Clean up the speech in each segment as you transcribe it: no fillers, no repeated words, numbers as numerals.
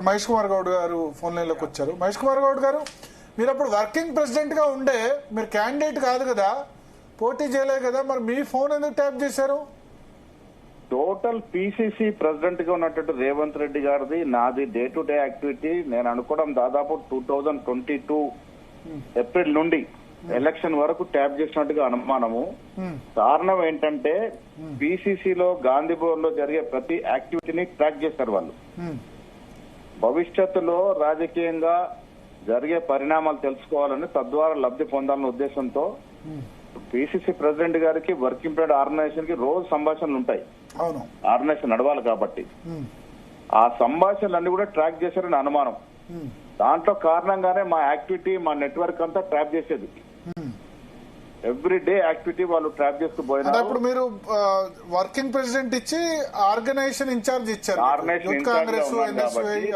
మహేష్ కుమార్ గౌడ్ గారు phone line లోకి వచ్చారు. మహేష్ కుమార్ గౌడ్ గారు, మీరు అప్పుడు వర్కింగ్ ప్రెసిడెంట్ గా ఉండే, మీరు క్యాండిడేట్ కాదు కదా, పోటీ చేయలేదు కదా, మరి మీ ఫోన్ ఎందుకు ట్యాప్ చేశారు? టోటల్ పిసిసి ప్రెసిడెంట్ గా ఉన్నట్టు రేవంత్ రెడ్డి గారిది నాది డే టు డే యాక్టివిటీ. నేను అనుకోవడం దాదాపు 2022 ఏప్రిల్ నుండి ఎలక్షన్ వరకు ట్యాప్ చేసినట్టుగా అనుమానము. కారణం ఏంటంటే పిసిసిలో గాంధీ భవన్ లో జరిగే ప్రతి యాక్టివిటీని ట్రాక్ చేశారు వాళ్ళు. భవిష్యత్తులో రాజకీయంగా జరిగే పరిణామాలు తెలుసుకోవాలని, తద్వారా లబ్ధి పొందాలనే ఉద్దేశంతో పిసిసి ప్రెసిడెంట్ గారికి వర్కింగ్ ప్రెసిడెంట్ ఆర్గనైజేషన్ కి రోజు సంభాషణలు ఉంటాయి. ఆర్గనైజేషన్ నడవాలి కాబట్టి ఆ సంభాషణలన్నీ కూడా ట్రాక్ చేశారని అనుమానం. దాంట్లో కారణంగానే మా యాక్టివిటీ, మా నెట్వర్క్ అంతా ట్రాప్ చేసేది. ఎవ్రీ డే యాక్టివిటీ వాళ్ళు ట్రాప్ చేస్తూ పోయినారు. అప్పుడు మీరు వర్కింగ్ ప్రెసిడెంట్ ఇచ్చి ఆర్గనైజేషన్ ఇన్ఛార్జ్ ఇచ్చారు. కాంగ్రెస్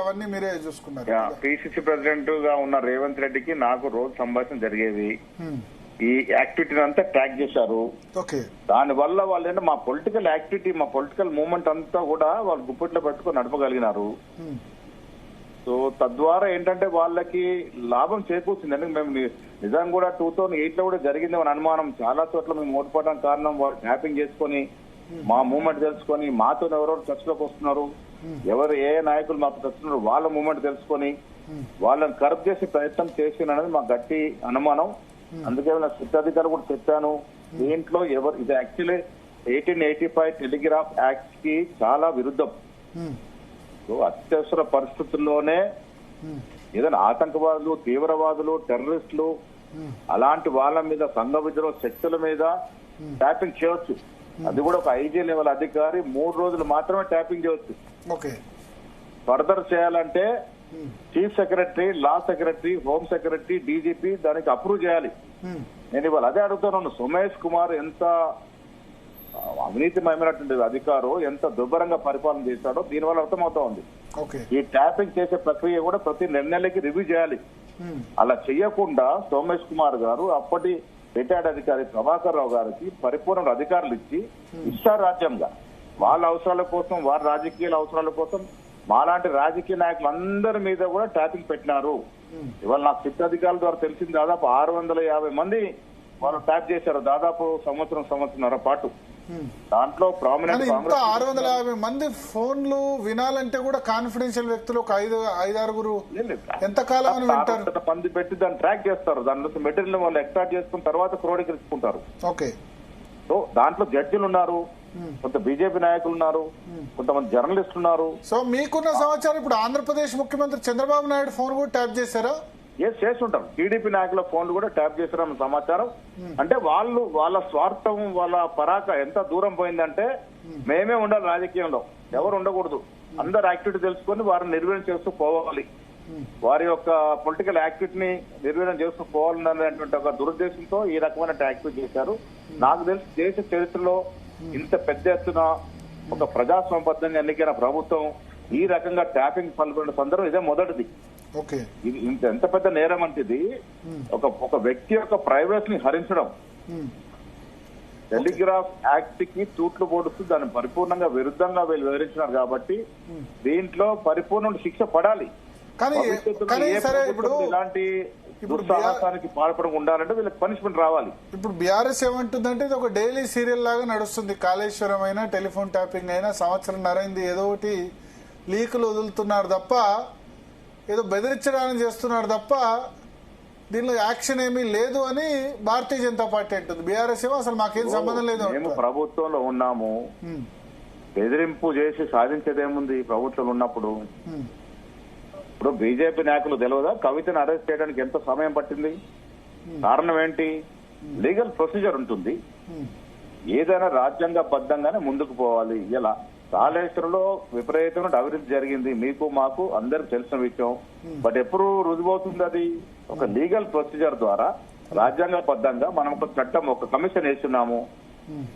అవన్నీ మీరే చూసుకున్నారు. పిసిసి ప్రెసిడెంట్ గా ఉన్న రేవంత్ రెడ్డికి నాకు రోజు సంభాషణ జరిగేది. ఈ యాక్టివిటీని అంతా ట్రాక్ చేశారు. దాని వల్ల వాళ్ళు ఏంటంటే మా పొలిటికల్ యాక్టివిటీ, మా పొలిటికల్ మూవ్మెంట్ అంతా కూడా వాళ్ళు గుప్పట్లో పెట్టుకుని నడపగలిగినారు. సో తద్వారా ఏంటంటే వాళ్ళకి లాభం చేకూర్చింది. అంటే మేము నిజంగా కూడా 2008 లో కూడా జరిగింది అని అనుమానం. చాలా చోట్ల మేము ఓడిపోవడం కారణం వాళ్ళు ట్యాపింగ్ చేసుకుని మా మూవ్మెంట్ తెలుసుకొని మాతో ఎవరెవరు చర్చలోకి వస్తున్నారు, ఎవరు ఏ నాయకులు మాకు వస్తున్నారు, వాళ్ళ మూవ్మెంట్ తెలుసుకొని వాళ్ళని కరప్ట్ చేసే ప్రయత్నం చేసినది మా గట్టి అనుమానం. అందుకే నా శిక్షాధికారులు కూడా చెప్పాను, దీంట్లో ఎవరు ఇది యాక్చువల్లీ 1885 టెలిగ్రాఫ్ యాక్ట్ కి చాలా విరుద్ధం. అత్యవసర పరిస్థితుల్లోనే ఏదైనా ఆతంకవాదులు, తీవ్రవాదులు, టెర్రరిస్టులు అలాంటి వాళ్ళ మీద, సంఘ విద్రోహ శక్తుల మీద ట్యాపింగ్ చేయవచ్చు. అది కూడా ఒక ఐజీ లెవెల్ అధికారి 3 రోజులు మాత్రమే ట్యాపింగ్ చేయవచ్చు. ఫర్దర్ చేయాలంటే చీఫ్ సెక్రటరీ, లా సెక్రటరీ, హోమ్ సెక్రటరీ, డీజీపీ దానికి అప్రూవ్ చేయాలి. నేను ఇవాళ అదే అడుగుతున్నాను, సోమేష్ కుమార్ ఎంత అవినీతిమయమైనటువంటి అధికారు, ఎంత దుర్భరంగా పరిపాలన చేశాడో దీనివల్ల అర్థమవుతా ఉంది. ఈ ట్యాపింగ్ చేసే ప్రక్రియ కూడా ప్రతి 2 నెలలకి రివ్యూ చేయాలి. అలా చెయ్యకుండా సోమేష్ కుమార్ గారు అప్పటి రిటైర్డ్ అధికారి ప్రభాకర్ రావు గారికి పరిపూర్ణ అధికారులు ఇచ్చి ఇష్టారాజ్యంగా వాళ్ళ అవసరాల కోసం, వారి రాజకీయాల అవసరాల కోసం మాలాంటి రాజకీయ నాయకులందరి మీద కూడా ట్యాపింగ్ పెట్టినారు. ఇవాళ నాకు శిక్షాధికారుల ద్వారా తెలిసింది దాదాపు 650 మంది వాళ్ళు ట్యాప్ చేశారు. దాదాపు సంవత్సరంన్నర పాటు. దాంట్లో ప్రామినెంట్ 650 మంది ఫోన్లు వినాలంటే కూడా కాన్ఫిడెన్షియల్ వ్యక్తులు ఒక 5-6 ఎంత కాలం మంది పెట్టి దాన్ని ట్రాక్ చేస్తారు. దానిలో మెటీరియల్ వాళ్ళు ఎక్స్ట్రాక్ట్ చేసుకున్న తర్వాత క్రోడీకరించుకుంటారు. సో దాంట్లో జడ్జిలు ఉన్నారు, కొంత బీజేపీ నాయకులు ఉన్నారు, కొంతమంది జర్నలిస్టులు ఉన్నారు. సో మీకున్న సమాచారం ఇప్పుడు ఆంధ్రప్రదేశ్ ముఖ్యమంత్రి చంద్రబాబు నాయుడు ఫోన్ కూడా ట్యాప్ చేశారా? చేస్తుంటారు. టీడీపీ నాయకుల ఫోన్లు కూడా ట్యాప్ చేశారన్న సమాచారం. అంటే వాళ్ళ స్వార్థం, వాళ్ళ పరాక ఎంత దూరం పోయిందంటే మేమే ఉండాలి రాజకీయంలో, ఎవరు ఉండకూడదు. అందరు యాక్టివిటీ తెలుసుకొని వారిని నిర్వీర్యం చేస్తూ పోవాలి, వారి యొక్క పొలిటికల్ యాక్టివిటీని నిర్వీర్యం చేస్తూ పోవాలనేటువంటి ఒక దురుద్దేశంతో ఈ రకమైన యాక్టివిటీ చేశారు. నాకు తెలిసి దేశ చరిత్రలో ఇంత పెద్ద ఎత్తున ఒక ప్రజాస్వామ్యబద్ధంగా ఎన్నికైన ప్రభుత్వం ఈ రకంగా ట్యాపింగ్ పాల్గొన్న సందర్భం ఇదే మొదటిది. ఇది ఎంత పెద్ద నేరం అంటే ఇది ఒక వ్యక్తి యొక్క ప్రైవసీని హరించడం. టెలిగ్రాఫ్ యాక్ట్ కి తూట్లు పొడుస్తూ దాన్ని పరిపూర్ణంగా విరుద్ధంగా వీళ్ళు వివరించినారు. కాబట్టి దీంట్లో పరిపూర్ణ శిక్ష పడాలి. ఇలాంటి దుస్సాహసానికి పాల్పడకుండా ఉండాలంటే వీళ్ళకి పనిష్మెంట్ రావాలి. ఇప్పుడు బీఆర్ఎస్ ఏమంటుందంటే ఇది ఒక డైలీ సీరియల్ లాగా నడుస్తుంది. కాళేశ్వరం అయినా, టెలిఫోన్ ట్యాపింగ్ అయినా సంవత్సరంన్నర అయింది, ఏదో ఒకటి లీకులు వదులుతున్నారు తప్ప, ఏదో బెదిరించడానికి చేస్తున్నారు తప్ప దీనిలో యాక్షన్ ఏమీ లేదు అని భారతీయ జనతా పార్టీ అంటుంది. బీఆర్ఎస్ ఏమో అసలు మాకేం సంబంధం లేదు. మేము ప్రభుత్వంలో ఉన్నాము, బెదిరింపు చేసి సాధించేదేముంది ప్రభుత్వంలో ఉన్నప్పుడు? ఇప్పుడు బీజేపీ నాయకులు తెలియదా కవితను అరెస్ట్ చేయడానికి ఎంత సమయం పట్టింది? కారణం ఏంటి? లీగల్ ప్రొసీజర్ ఉంటుంది. ఏదైనా రాజ్యాంగబద్ధంగానే ముందుకు పోవాలి. ఇలా కాళేశ్వరంలో విపరీతమైన అభివృద్ధి జరిగింది, మీకు మాకు అందరికి తెలిసిన విషయం. బట్ ఎప్పుడు రుజువవుతుంది? అది ఒక లీగల్ ప్రొసీజర్ ద్వారా రాజ్యాంగబద్ధంగా మనం ఒక చట్టం, ఒక కమిషన్ వేస్తున్నాము.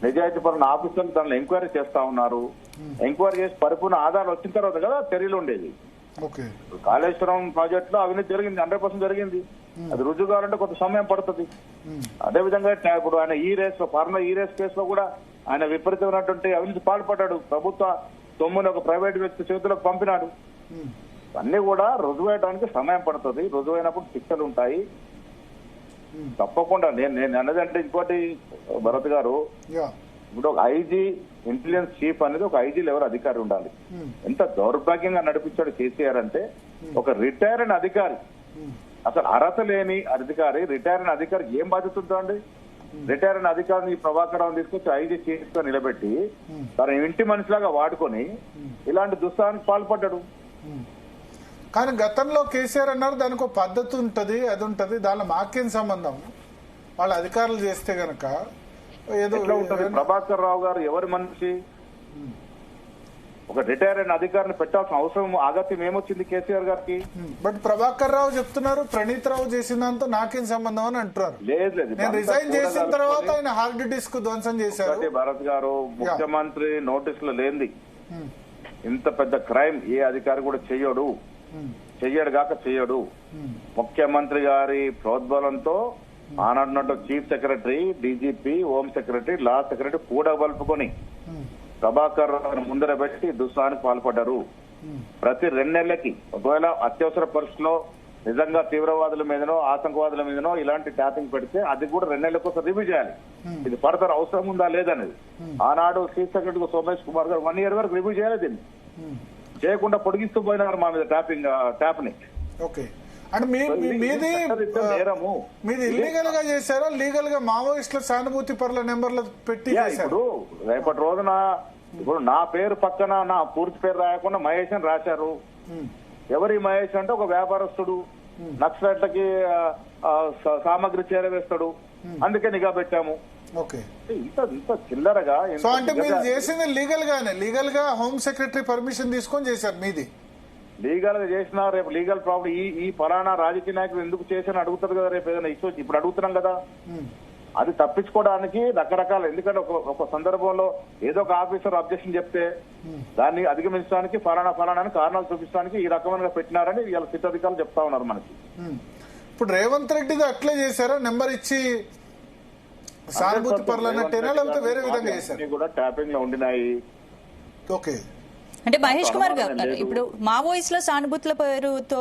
నిజాయితీ పరుల ఆఫీసర్లు దానిలో ఎంక్వైరీ చేస్తా ఉన్నారు. ఎంక్వైరీ చేసి పరిపూర్ణ ఆధారాలు వచ్చిన తర్వాత కదా చర్యలు ఉండేది. కాళేశ్వరం ప్రాజెక్ట్ లో అవినీతి జరిగింది, 100% జరిగింది. అది రుజువు కావాలంటే కొంత సమయం పడుతుంది. అదేవిధంగా ఇప్పుడు ఆయన ఫార్మర్ ఈ రేస్ కేసులో కూడా ఆయన విపరీతమైనటువంటి అవినీతి పాల్పడ్డాడు. ప్రభుత్వ సొమ్ముని ఒక ప్రైవేట్ వ్యక్తి చేతులకు పంపినాడు. అన్ని కూడా రుజువేయడానికి సమయం పడుతుంది. రుజువైనప్పుడు శిక్షలు ఉంటాయి తప్పకుండా. నేను అన్నదంటే ఇంకోటి భరత్ గారు, ఇప్పుడు ఒక ఐజీ ఇంటెలిజెన్స్ చీఫ్ అనేది ఒక ఐజీ లెవెల్ అధికారి ఉండాలి. ఎంత దౌర్భాగ్యంగా నడిపించాడు కేసీఆర్ అంటే, ఒక రిటైర్ అయిన అధికారి, అసలు అర్హత లేని అధికారి, రిటైర్ అయిన అధికారికి ఏం బాధ్యత ఉంటుందండి? రిటైర్ అయిన అధికారిని ప్రభాకర్ రావు తీసుకొచ్చి ఐజీ చీఫ్ గా నిలబెట్టి తన ఇంటి మనిషిలాగా వాడుకొని ఇలాంటి దుస్సాహానికి పాల్పడ్డాడు. కానీ గతంలో కేసీఆర్ అన్నారు దానికి ఒక పద్ధతి ఉంటది, అది ఉంటది, దానిలో మాకేం సంబంధం, వాళ్ళ అధికారులు చేస్తే గనక ఏదో ఉంటది. ప్రభాకర్ రావు గారు ఎవరి మనిషి? ఒక రిటైర్ అయిన అధికారిని పెట్టాల్సిన అవసరం ఆగత్యం ఏమొచ్చింది కేసీఆర్ గారికి? బట్ ప్రభాకర్ రావు చెప్తున్నారు ప్రణీత్ రావు చేసిందంతా నాకేం సంబంధం అని అంటున్నారు. లేదు, నేను రిజైన్ చేసిన తర్వాత ఆయన హార్డ్ డిస్క్ ధ్వంసం చేశారు. భరత్ గారు, ముఖ్యమంత్రి నోటీసులు లేనిది ఇంత పెద్ద క్రైమ్ ఏ అధికారి కూడా చెయ్యడు కాక చెయ్యడు. ముఖ్యమంత్రి గారి ప్రోద్బలంతో ఆనాడు chief secretary, DGP, home secretary, లా సెక్రటరీ కూడా కలుపుకొని ప్రభాకర్ ముందర పెట్టి దుస్సాహానికి పాల్పడ్డారు. ప్రతి 2 నెలలకి ఒకవేళ అత్యవసర పరిస్థితిలో నిజంగా తీవ్రవాదుల మీదనో ఆతంకవాదుల మీదనో ఇలాంటి ట్యాపింగ్ పెడితే అది కూడా 2 నెలల కోసం రివ్యూ చేయాలి. ఇది ఫర్దర్ అవసరం ఉందా లేదనేది. ఆనాడు చీఫ్ సెక్రటరీ సోమేష్ కుమార్ గారు 1 ఇయర్ వరకు రివ్యూ చేయాలి. దీన్ని చేయకుండా పొడిగిస్తూ పోయినారు మా మీద ట్యాప్ ని. ఓకే, అంటే మీది ఇల్లీగల్ గా చేశారా, లీగల్ గా మావోయిస్టుల సానుభూతి పరుల నెంబర్లు పెట్టి? ఇప్పుడు రేపటి రోజున ఇప్పుడు నా పేరు పక్కన నా పూర్తి పేరు రాయకుండా మహేష్ అని రాశారు. ఎవరి మహేష్ అంటే ఒక వ్యాపారస్తుడు, నక్సలైట్లకి సామాగ్రి చేరవేస్తాడు, అందుకే నిఘా పెట్టాము. ఓకే, ఇంత చిల్లరగా. సో అంటే మీరు చేసింది లీగల్ గా హోమ్ సెక్రటరీ పర్మిషన్ తీసుకొని చేశారు మీది? లీగల్ గా చేసినా రేపు లీగల్ ప్రాబ్లం ఈ ఫలానా రాజకీయ నాయకులు ఎందుకు చేశారని అడుగుతారు కదా రేపు ఏదైనా ఇష్యూ. ఇప్పుడు అడుగుతున్నాం కదా, అది తప్పించుకోవడానికి రకరకాల, ఎందుకంటే ఒక సందర్భంలో ఏదో ఒక ఆఫీసర్ అబ్జెక్షన్ చెప్తే దాన్ని అధిగమించడానికి ఫలానా అని కారణాలు చూపించడానికి ఈ రకమైన పెట్టినారని వీళ్ళ సిద్ధాధికారులు చెప్తా ఉన్నారు మనకి. ఇప్పుడు రేవంత్ రెడ్డిది అట్లే చేశారా, నెంబర్ ఇచ్చి సానుభూతి పరులు అన్నట్టేనా, లేకపోతే వేరే విధంగా చేశారు? కూడా ట్యాపింగ్ లో ఉండినాయి. ఓకే, అంటే మహేష్ కుమార్ గారు ఇప్పుడు మావోయిస్టుల సానుభూతుల పేరుతో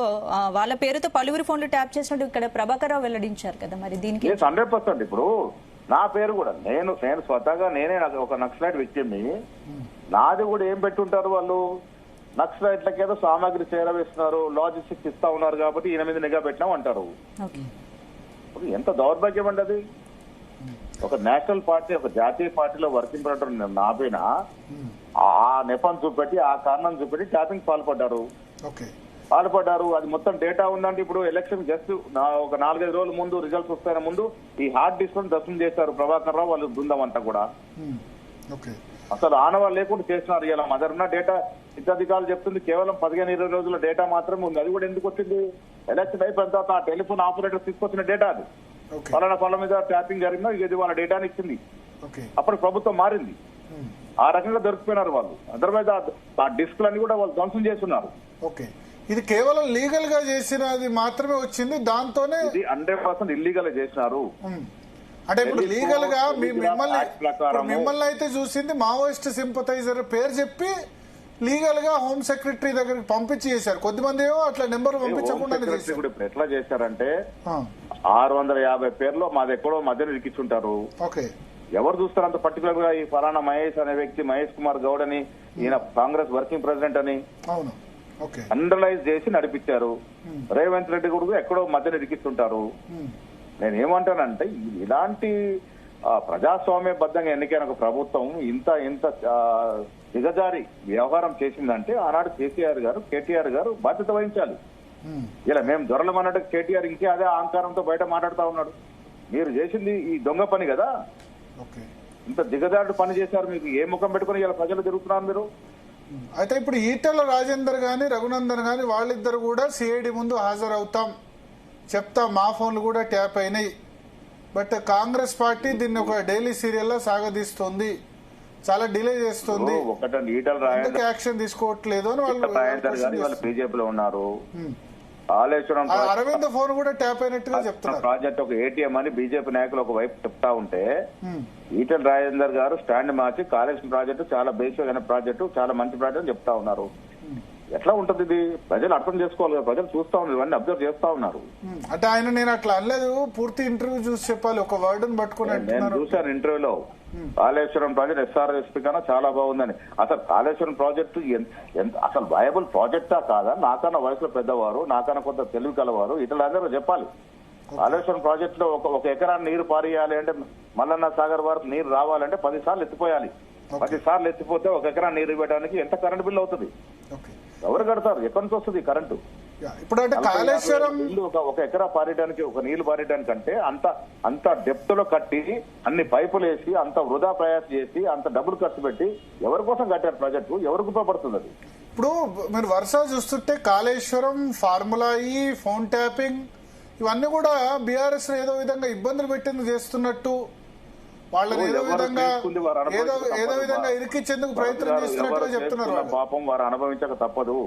వాళ్ళ పేరుతో పలువురు ఫోన్లు ట్యాప్ చేసినట్టు ఇక్కడ ప్రభాకర్ రావు వెల్లడించారు కదా, మరి దీనికి 100% ఇప్పుడు నా పేరు కూడా నేను స్వతహాగా నేనే ఒక నక్సలైట్ వ్యక్తిని, నాది కూడా ఏం పెట్టుంటారు వాళ్ళు, నక్సలైట్లకి ఏదో సామాగ్రి చేరవేస్తున్నారు, లాజిస్టిక్స్ ఇస్తా ఉన్నారు కాబట్టి ఈయన మీద నిఘా పెట్టినాం అంటారు. ఎంత దౌర్భాగ్యం అండి అది. ఒక నేషనల్ పార్టీ, ఒక జాతీయ పార్టీలో వర్కింగ్ ప్రెసిడెంట్ నా పైన ఆ నెపం చూపెట్టి, ఆ కారణం చూపెట్టి ట్యాపింగ్ పాల్పడ్డారు. అది మొత్తం డేటా ఉందంటే ఇప్పుడు ఎలక్షన్ జస్ట్ ఒక 4-5 రోజుల ముందు రిజల్ట్స్ వస్తాయని ముందు ఈ హార్డ్ డిస్క్ దర్శనం చేశారు ప్రభాకర్ రావు వాళ్ళు బృందం అంతా కూడా. అసలు ఆనవాళ్ళు లేకుండా చేస్తున్నారు. ఇలా మదర్న డేటా సిద్ధాధికారులు చెప్తుంది కేవలం 15-20 రోజుల డేటా మాత్రమే ఉంది. అది కూడా ఎందుకు వచ్చింది? ఎలక్షన్ అయిపోయిన తర్వాత ఆ టెలిఫోన్ ఆపరేటర్ తీసుకొచ్చిన డేటా అది. పలానా మీద ట్యాపింగ్ జరిగిందో ఇది వాళ్ళ డేటాని ఇచ్చింది. అప్పుడు ప్రభుత్వం మారింది. ఆ రకంగా దొరికిపోయినారు వాళ్ళు. అదర్వైజ్ ఆ డిస్క్లన్నీ కూడా వాళ్ళు ధ్వంసం చేస్తున్నారు. ఓకే, ఇది కేవలం లీగల్ గా చేసినది మాత్రమే వచ్చింది, దాంతోనే 100% ఇల్లీగల్ చేసినారు. అంటే ఇప్పుడు లీగల్ గా మిమ్మల్ని అయితే చూసింది మావోయిస్ట్ సింపథైజర్ పేరు చెప్పి లీగల్ గా హోమ్ సెక్రటరీ దగ్గరికి పంపించి చేశారు. కొద్దిమంది ఏమో అట్లా నెంబర్ పంపించకుండా ఎట్లా చేశారంటే 650 పేర్లో మాది ఎక్కడో మధ్యలో ఇరికించుంటారు. ఓకే, ఎవరు చూస్తారు అంత పర్టికులర్ గా? ఈ ఫలానా మహేష్ అనే వ్యక్తి మహేష్ కుమార్ గౌడ్ అని, ఈయన కాంగ్రెస్ వర్కింగ్ ప్రెసిడెంట్ అని అండర్లైజ్ చేసి నడిపించారు. రేవంత్ రెడ్డి కూడా ఎక్కడో మధ్యలో ఇరికిస్తుంటారు. నేనేమంటానంటే ఇలాంటి ప్రజాస్వామ్యబద్ధంగా ఎన్నికైన ఒక ప్రభుత్వం ఇంత దిగజారి వ్యవహారం చేసిందంటే ఆనాడు కేటీఆర్ గారు బాధ్యత వహించాలి. ఇలా మేము దొరలమన్నట్టు కేటీఆర్ ఇంకే అదే అహంకారంతో బయట మాట్లాడుతా ఉన్నాడు. మీరు చేసింది ఈ దొంగ పని కదా, ఇంత దిగజారుడు పని చేశారు. మీకు ఏ ముఖం పెట్టుకుని ఇలా ప్రజలు తిరుగుతున్నారు మీరు? అయితే ఇప్పుడు ఈటెల రాజేందర్ గాని రఘునందన్ గాని వాళ్ళిద్దరు కూడా సిఐడి ముందు హాజరవుతాం చెప్తాం, మా ఫోన్లు కూడా ట్యాప్ అయినాయి, బట్ కాంగ్రెస్ పార్టీ దీన్ని ఒక డైలీ సీరియల్ లా సాగదీస్తుంది, చాలా డిలే చేస్తుంది, ఎందుకు యాక్షన్ తీసుకోవట్లేదు అని వాళ్ళు బీజేపీలో ఉన్నారు. అరవింద్ ఫోన్ కూడా ట్యాప్ అయినట్టుగా చెప్తున్నారు. ప్రాజెక్ట్ ఒక ఏటీఎం అని బీజేపీ నాయకులు ఒక వైపు చెప్తా ఉంటే ఈటెల రాజేందర్ గారు స్టాండ్ మార్చి కాళేశ్వరం ప్రాజెక్టు చాలా బేసిక్ అయిన ప్రాజెక్టు, చాలా మంచి ప్రాజెక్ట్ చెప్తా ఉన్నారు. ఎట్లా ఉంటది ఇది? ప్రజలు అర్థం చేసుకోవాలి కదా, ప్రజలు చూస్తా ఉన్నారు, ఇవన్నీ అబ్జర్వ్ చేస్తా ఉన్నారు. అంటే ఆయన నేను అట్లా అనలేదు, పూర్తి ఇంటర్వ్యూ చూసి చెప్పాలి, ఒక వర్డ్ పట్టుకుని నేను అంటున్నారు. చూశాను ఇంటర్వ్యూలో, కాళేశ్వరం ప్రాజెక్ట్ ఎస్ఆర్ఎస్పీ కన్నా చాలా బాగుందని. అసలు కాళేశ్వరం ప్రాజెక్టు ఎంత అసలు వయబుల్ ప్రాజెక్టా కాదా? నాకన్నా వయసులో పెద్దవారు, నాకన్నా కొంత తెలివి కలవారు ఇతరులందరూ చెప్పాలి. కాళేశ్వరం ప్రాజెక్ట్ లో ఒక ఎకరాన్ని నీరు పారేయాలి అంటే, మల్లన్న సాగర్ వరకు నీరు రావాలంటే 10 సార్లు ఎత్తిపోయాలి. 10 సార్లు ఎత్తిపోతే ఒక ఎకరా నీరు ఇవ్వడానికి ఎంత కరెంట్ బిల్ అవుతుంది? ఎవరు కడతారు? ఎక్కడి నుంచి వస్తుంది కరెంటు? ఇప్పుడు అంటే కాళేశ్వరం ఒక ఎకరా పారేయడానికి, ఒక నీళ్లు పారేయడానికి అంటే అంత డెప్త్ లో కట్టి, అన్ని పైపులు వేసి, అంత వృధా ప్రయాస చేసి, అంత డబ్బులు ఖర్చు పెట్టి ఎవరి కోసం కట్టారు ప్రాజెక్టు? ఎవరికి ఉపయోగపడుతుంది అది? ఇప్పుడు మీరు వరుస చూస్తుంటే కాళేశ్వరం, ఫార్ములా ఈ, ఫోన్ ట్యాపింగ్, ఇవన్నీ కూడా బీఆర్ఎస్ ఏదో విధంగా ఇబ్బందులు పెట్టేందుకు చేస్తున్నట్టు, వాళ్ళని ఏదో విధంగా ఇరికించేందుకు ప్రయత్నం చేస్తున్నట్టుగా చెప్తున్నారు. పాపం వారు అనుభవించక తప్పదు.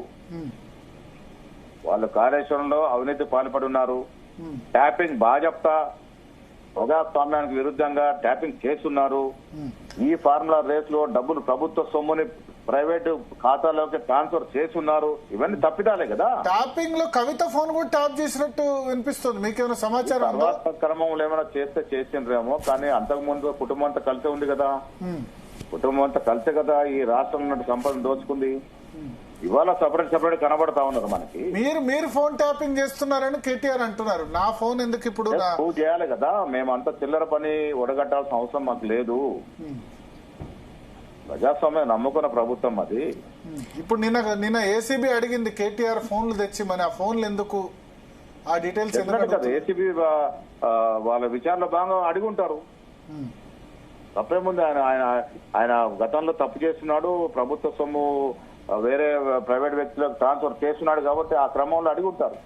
వాళ్ళు కాళేశ్వరంలో అవినీతి పాల్పడి ఉన్నారు. ట్యాపింగ్ బాజప్తా ప్రజాస్వామ్యానికి విరుద్ధంగా ట్యాపింగ్ చేస్తున్నారు. ఈ ఫార్ములా రేస్ లో డబ్బులు ప్రభుత్వ సొమ్ముని ప్రైవేటు ఖాతాలోకి ట్రాన్స్ఫర్ చేస్తున్నారు. ఇవన్నీ తప్పిదాలే కదా. ట్యాపింగ్ లో కవిత ఫోన్ కూడా ట్యాప్ చేసినట్టు వినిపిస్తుంది. మీకేమైనా సమాచారం? తర్వాత క్రమంలో ఏమైనా చేసిండ్రేమో, కానీ అంతకు ముందు కుటుంబం అంతా కలిసే ఉంది కదా. కుటుంబం అంతా కలిసే కదా ఈ రాష్ట్రంలో సంపదను దోచుకుంది. ఇవాళ సపరేట్ కనబడతా ఉన్నారు మనకి. మీరు ఫోన్ ట్యాపింగ్ చేస్తున్నారని కేటీఆర్ అంటున్నారు. నా ఫోన్ ఎందుకు ఇప్పుడు ప్రూవ్ చేయాలి కదా. మేమంతా చిల్లర పని ఒడగట్టాల్సిన అవసరం మాకు లేదు. ప్రజాస్వామ్యం నమ్ముకున్న ప్రభుత్వం అది. ఇప్పుడు నిన్న ఏసీబీ అడిగింది కేటీఆర్ ఫోన్లు తెచ్చి, మరి ఆ ఫోన్లు ఎందుకు, ఆ డీటెయిల్స్ కదా ఏసీబీ వాళ్ళ విచారణలో బాగా అడిగి ఉంటారు. తప్పేముంది? ఆయన గతంలో తప్పు చేస్తున్నాడు, ప్రభుత్వ సొమ్ము వేరే ప్రైవేట్ వ్యక్తులకు ట్రాన్స్ఫర్ చేస్తున్నాడు కాబట్టి ఆ క్రమంలో అడిగి ఉంటారు.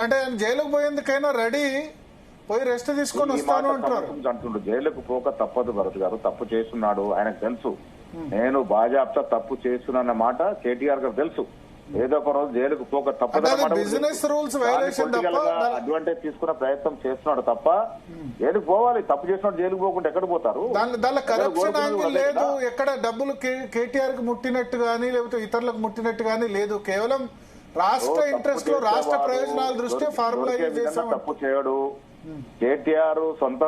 అంటే ఆయన జైలుకు పోయేందుకైనా రెడీ, పోయి రెస్ట్ తీసుకొని వస్తాను అంటుండ్రు. జైలుకు పోక తప్పదు భరత్ గారు, తప్పు చేస్తున్నాడు, ఆయనకు తెలుసు. నేను బాజాప్తా తప్పు చేస్తున్నాన్న మాట కేటీఆర్ గారు తెలుసు. ఏదో ఒక రోజు జైలుకు పోక తప్పదు. బిజినెస్ రూల్స్ అడ్వాంటేజ్ తీసుకునే ప్రయత్నం చేస్తున్నాడు తప్ప జైలుకు పోవాలి. తప్పు చేసినట్టు జైలుకు పోకుండా ఎక్కడ పోతారు? దానిలో కరప్షన్ యాంగిల్ లేదు, ఎక్కడ డబ్బులు కేటీఆర్ కి ముట్టినట్టు గానీ లేకపోతే ఇతరులకు ముట్టినట్టు గానీ లేదు. కేవలం రాష్ట్ర ఇంట్రెస్ట్ లో, రాష్ట్ర ప్రయోజనాల దృష్ట్యా ఫార్ములా తప్పు చేయడు. కేటీఆర్ సొంత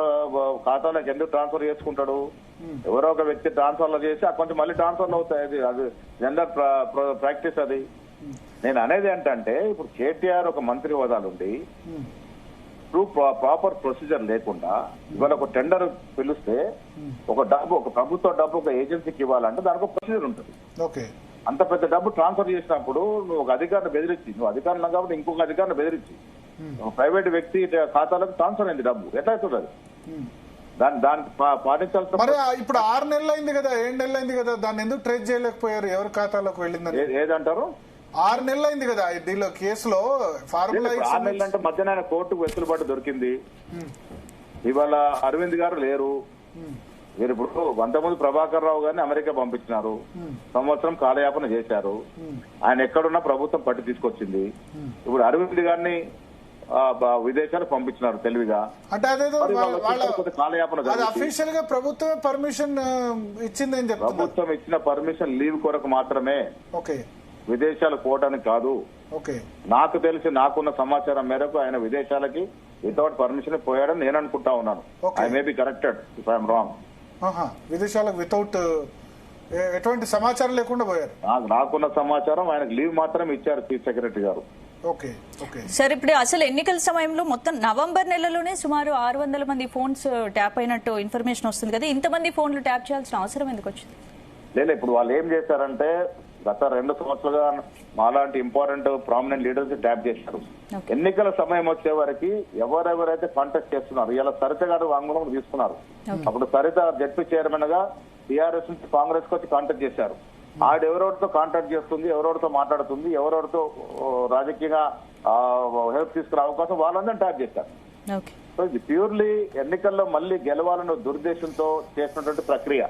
ఖాతాలోకి ఎందుకు ట్రాన్స్ఫర్ చేసుకుంటాడు? ఎవరో ఒక వ్యక్తి ట్రాన్స్ఫర్లు చేసి కొంచెం మళ్ళీ ట్రాన్స్ఫర్లు అవుతాయి. అది జనరల్ ప్రాక్టీస్ అది. నేను అనేది ఏంటంటే, ఇప్పుడు కేటీఆర్ ఒక మంత్రి హోదాలుండి ప్రాపర్ ప్రొసీజర్ లేకుండా ఇవాళ ఒక టెండర్ పిలిస్తే ఒక ప్రభుత్వ డబ్బు ఒక ఏజెన్సీకి ఇవ్వాలంటే దానికి ఒక ప్రొసీజర్ ఉంటుంది. అంత పెద్ద డబ్బు ట్రాన్స్ఫర్ చేసినప్పుడు నువ్వు ఒక అధికారిని బెదిరించి, నువ్వు అధికారులు కాబట్టి ఇంకొక అధికారిని బెదిరించి ప్రైవేట్ వ్యక్తి ఖాతాలకు ట్రాన్స్ఫర్ అయింది డబ్బు, ఎట్లా అవుతుంది అది? దానికి పాటించాల్సిన. మరి ఇప్పుడు 6 నెలలు అయింది కదా, 7 నెలలు అయింది కదా, దాన్ని ఎందుకు ట్రేస్ చేయలేకపోయారు? ఎవరి ఖాతాలోకి వెళ్ళిందని ఏదంటారు? 6 నెలలు అయింది కదా దీనిలో కేసులో. ఫార్ములా 6 నెలలు అంటే మధ్యాహ్నం కోర్టుకు వెసులుబాటు దొరికింది. ఇవాళ అరవింద్ గారు లేరు. మీరు ఇప్పుడు అంతకుముందు ప్రభాకర్ రావు గారిని అమెరికా పంపించినారు, సంవత్సరం కాలయాపన చేశారు. ఆయన ఎక్కడున్నా ప్రభుత్వం పట్టి తీసుకొచ్చింది. ఇప్పుడు అరవింద్ గారిని విదేశాలకు పంపించినారు తెలివిగా. అంటే అదేదో కాలయాపన అఫీషియల్ గా ప్రభుత్వం పర్మిషన్ ఇచ్చిందని చెప్పి, ప్రభుత్వం ఇచ్చిన పర్మిషన్ లీవ్ కొరకు మాత్రమే, విదేశాలకు పోవడానికి కాదు. నాకు తెలిసి నాకున్న సమాచారం మేరకు ఆయన విదేశాలకి వితౌట్ పర్మిషన్ పోయాడని నేను అనుకుంటా ఉన్నాను. I may be corrected if I'm wrong. విదేశాలకు వితౌట్ ఎటువంటి సమాచారం లేకుండా పోయారు. నాకున్న సమాచారం ఆయనకు లీవ్ మాత్రమే ఇచ్చారు చీఫ్ సెక్రటరీ గారు. సార్, ఇప్పుడు అసలు ఎన్నికల సమయంలో మొత్తం నవంబర్ నెలలోనే సుమారు 600 మంది ఫోన్స్ ట్యాప్ అయినట్టు ఇన్ఫర్మేషన్ వస్తుంది కదా, ఇంతమంది ఫోన్లు ట్యాప్ చేయాల్సిన అవసరం ఎందుకు వచ్చింది? లేదు, ఇప్పుడు వాళ్ళు ఏం చేశారంటే గత 2 సంవత్సరాలుగా మాలాంటి ఇంపార్టెంట్ ప్రామినెంట్ లీడర్స్ ట్యాప్ చేశారు. ఎన్నికల సమయం వచ్చే వరకు ఎవరెవరైతే కాంటాక్ట్ చేస్తున్నారు, ఇలా సరిత గారు వాంగ్మూలం తీసుకున్నారు. అప్పుడు సరిత జడ్పీ చైర్మన్ గా టీఆర్ఎస్ నుంచి కాంగ్రెస్ కి వచ్చి కాంటాక్ట్ చేశారు. ఆడెవరెవరితో కాంటాక్ట్ చేస్తుంది, ఎవరెవరితో మాట్లాడుతుంది, ఎవరెవరితో రాజకీయంగా హెల్ప్ తీసుకునే అవకాశం వాళ్ళందరూ ట్యాప్ చేశారు. సో ఇది ప్యూర్లీ ఎన్నికల్లో మళ్ళీ గెలవాలన్న దురుద్దేశంతో చేసినటువంటి ప్రక్రియ.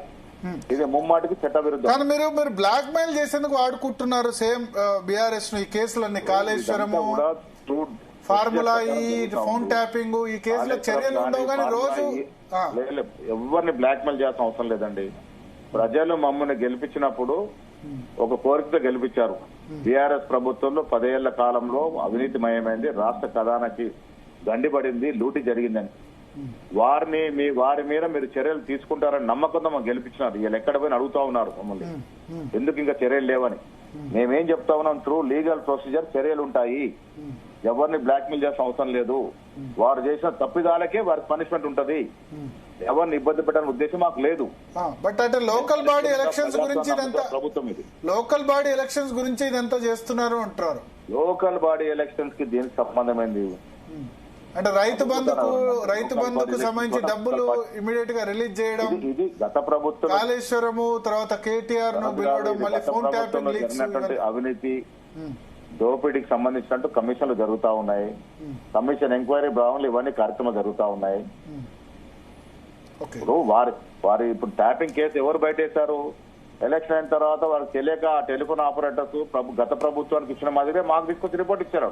ఇది ముమ్మాటికి చట్టవిరుద్ధం. మీరు బ్లాక్ మెయిల్ చేసేందుకు వాడుకుంటున్నారు సేమ్ బీఆర్ఎస్ ఈ కేసులన్నీ, కాళేశ్వరము, ఫార్ములా ఈ, ఫోన్ ట్యాపింగ్, ఈ కేసులో చర్యలు ఉండవు కానీ రోజు ఎవరిని బ్లాక్ మెయిల్ చేయాల్సిన అవసరం లేదండి. ప్రజలు మమ్మల్ని గెలిపించినప్పుడు ఒక కోరికతో గెలిపించారు. టీఆర్ఎస్ ప్రభుత్వంలో 10 ఏళ్ల కాలంలో అవినీతిమయమైంది, రాష్ట్ర ఖజానాకి గండిపడింది, లూటీ జరిగిందని వారి మీద మీరు చర్యలు తీసుకుంటారని నమ్మకంతో మాకు గెలిపించినారు. వీళ్ళు ఎక్కడ పోయిన అడుగుతా ఉన్నారు మమ్మల్ని ఎందుకు ఇంకా చర్యలు లేవని. మేమేం చెప్తా ఉన్నాం, త్రూ లీగల్ ప్రొసీజర్ చర్యలు ఉంటాయి, ఎవరిని బ్లాక్మెయిల్ చేసిన అవసరం లేదు, వారు చేసిన తప్పిదాలకే వారికి పనిష్మెంట్ ఉంటది, ఎవరిని ఇబ్బంది పెట్టాలని ఉద్దేశం మాకు లేదు. బట్ అంటే లోకల్ బాడీ ఎలక్షన్స్ గురించి ప్రభుత్వం ఇది లోకల్ బాడీ ఎలక్షన్స్ గురించి ఇదంతా చేస్తున్నారు అంటారు. లోకల్ బాడీ ఎలక్షన్స్ కి దీనికి సంబంధమైంది అంటే రైతు బంధుకు సంబంధించి డబ్బులు ఇమీడియట్ గా రిలీజ్ చేయడం, ఇది గత ప్రభుత్వం కాళేశ్వరము తర్వాత కేటీఆర్ ను పిలవడం, మళ్ళీ ఫోన్ ట్యాపింగ్ లీక్స్, అవినీతి దోపిడీకి సంబంధించినట్టు కమిషన్లు జరుగుతా ఉన్నాయి, కమిషన్ ఎంక్వైరీ భావనలు ఇవన్నీ కార్యక్రమాలు జరుగుతా ఉన్నాయి. ఇప్పుడు వారి ఇప్పుడు ట్యాపింగ్ కేసు ఎవరు బయటేశారు? ఎలక్షన్ అయిన తర్వాత వారికి తెలియక ఆ టెలిఫోన్ ఆపరేటర్స్ గత ప్రభుత్వానికి ఇచ్చిన మాదిరిగా మాకు తీసుకొచ్చి రిపోర్ట్ ఇచ్చారు.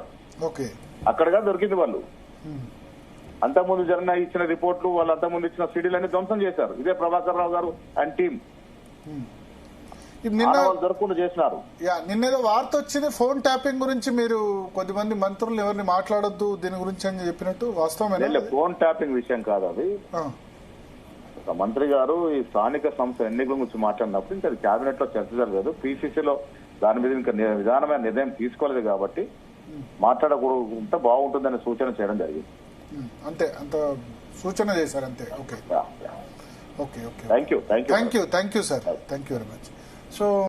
అక్కడగా దొరికింది వాళ్ళు. అంతకుముందు ఇచ్చిన రిపోర్ట్లు, వాళ్ళు అంతకుముందు ఇచ్చిన సీడీలన్నీ ధ్వంసం చేశారు. ఇదే ప్రభాకర్ రావు గారు అండ్ టీమ్ దొరకకుండా చేసినారు. నిన్నేదో వార్త వచ్చింది ఫోన్ ట్యాపింగ్ గురించి, మీరు కొద్దిమంది మంత్రులు ఎవరిని మాట్లాడొద్దు దీని గురించి అని చెప్పినట్టు, వాస్తవమే? ఫోన్ ట్యాపింగ్ విషయం కాదు అది. మంత్రి గారు ఈ స్థానిక సంస్థ ఎన్నికల గురించి మాట్లాడినప్పుడు ఇంకా కేబినెట్ లో చర్చ జరగలేదు, పిసిసిలో దాని మీద ఇంకా విధానమైన నిర్ణయం తీసుకోలేదు కాబట్టి మాట్లాడకూడదు బాగుంటుందనే సూచన చేయడం జరిగింది. అంతే, అంత సూచన చేశారు అంతే. Okay, thank you sir, thank you very much. So